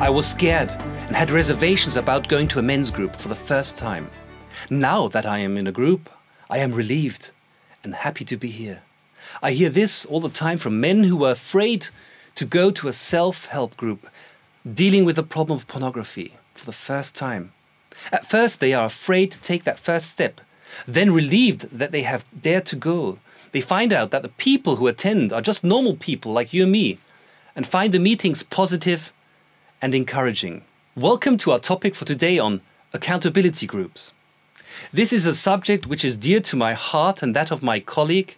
I was scared and had reservations about going to a men's group for the first time. Now that I am in a group, I am relieved and happy to be here. I hear this all the time from men who were afraid to go to a self-help group dealing with the problem of pornography for the first time. At first, they are afraid to take that first step, then relieved that they have dared to go. They find out that the people who attend are just normal people like you and me, and find the meetings positive and encouraging. Welcome to our topic for today on accountability groups. This is a subject which is dear to my heart and that of my colleague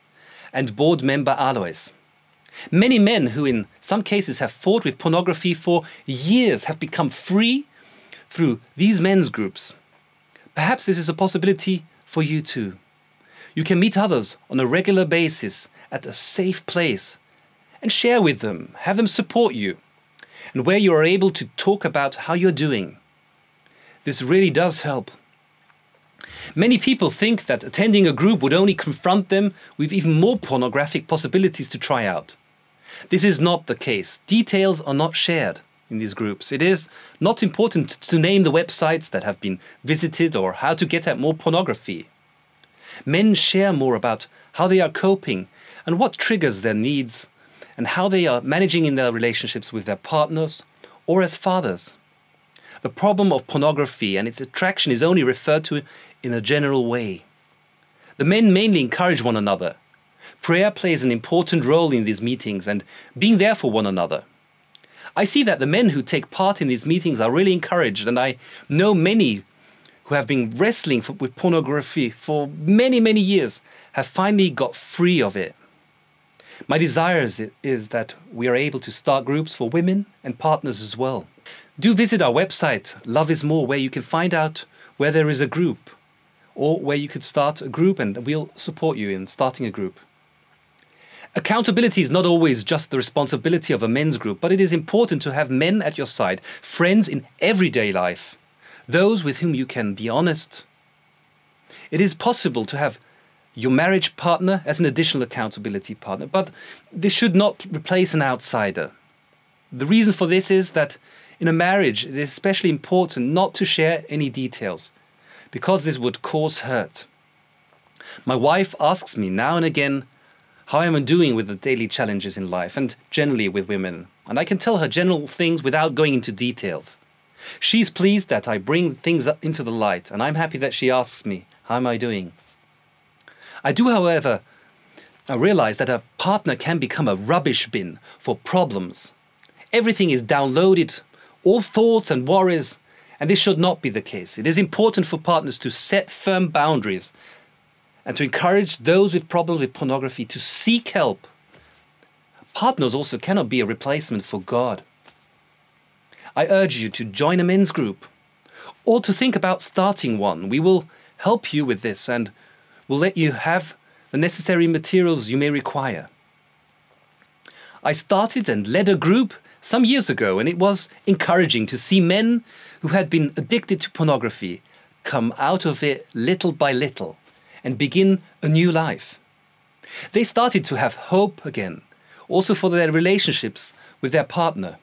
and board member Alois. Many men who in some cases have fought with pornography for years have become free through these men's groups. Perhaps this is a possibility for you too. You can meet others on a regular basis at a safe place and share with them, have them support you, and where you are able to talk about how you're doing. This really does help. Many people think that attending a group would only confront them with even more pornographic possibilities to try out. This is not the case. Details are not shared in these groups. It is not important to name the websites that have been visited or how to get at more pornography. Men share more about how they are coping and what triggers their needs and how they are managing in their relationships with their partners or as fathers. The problem of pornography and its attraction is only referred to in a general way. The men mainly encourage one another. Prayer plays an important role in these meetings and being there for one another. I see that the men who take part in these meetings are really encouraged, and I know many who have been wrestling with pornography for many years have finally got free of it. My desire is that we are able to start groups for women and partners as well. Do visit our website, Love is More, where you can find out where there is a group or where you could start a group, and we'll support you in starting a group. Accountability is not always just the responsibility of a men's group, but it is important to have men at your side, friends in everyday life, those with whom you can be honest. It is possible to have your marriage partner as an additional accountability partner, but this should not replace an outsider. The reason for this is that in a marriage, it is especially important not to share any details, because this would cause hurt. My wife asks me now and again how I am doing with the daily challenges in life and generally with women, and I can tell her general things without going into details. She's pleased that I bring things up into the light, and I'm happy that she asks me, how am I doing? I do, however, realize that a partner can become a rubbish bin for problems. Everything is downloaded, all thoughts and worries, and this should not be the case. It is important for partners to set firm boundaries and to encourage those with problems with pornography to seek help. Partners also cannot be a replacement for God. I urge you to join a men's group or to think about starting one. We will help you with this and will let you have the necessary materials you may require. I started and led a group some years ago, and it was encouraging to see men who had been addicted to pornography come out of it little by little and begin a new life. They started to have hope again, also for their relationships with their partner.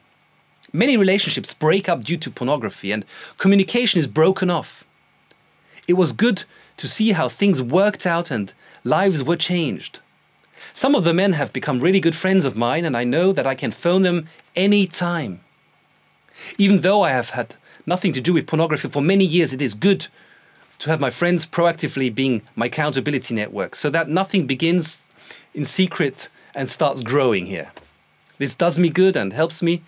Many relationships break up due to pornography and communication is broken off. It was good to see how things worked out and lives were changed. Some of the men have become really good friends of mine, and I know that I can phone them any time. Even though I have had nothing to do with pornography for many years, it is good to have my friends proactively being my accountability network so that nothing begins in secret and starts growing here. This does me good and helps me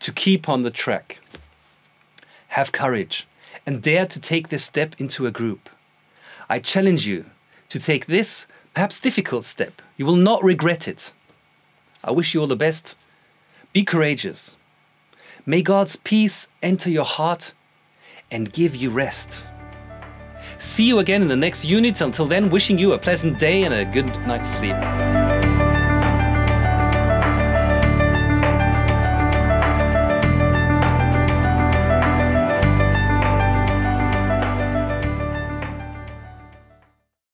to keep on the track. Have courage and dare to take this step into a group. I challenge you to take this, perhaps difficult step. You will not regret it. I wish you all the best. Be courageous. May God's peace enter your heart and give you rest. See you again in the next unit. Until then, wishing you a pleasant day and a good night's sleep.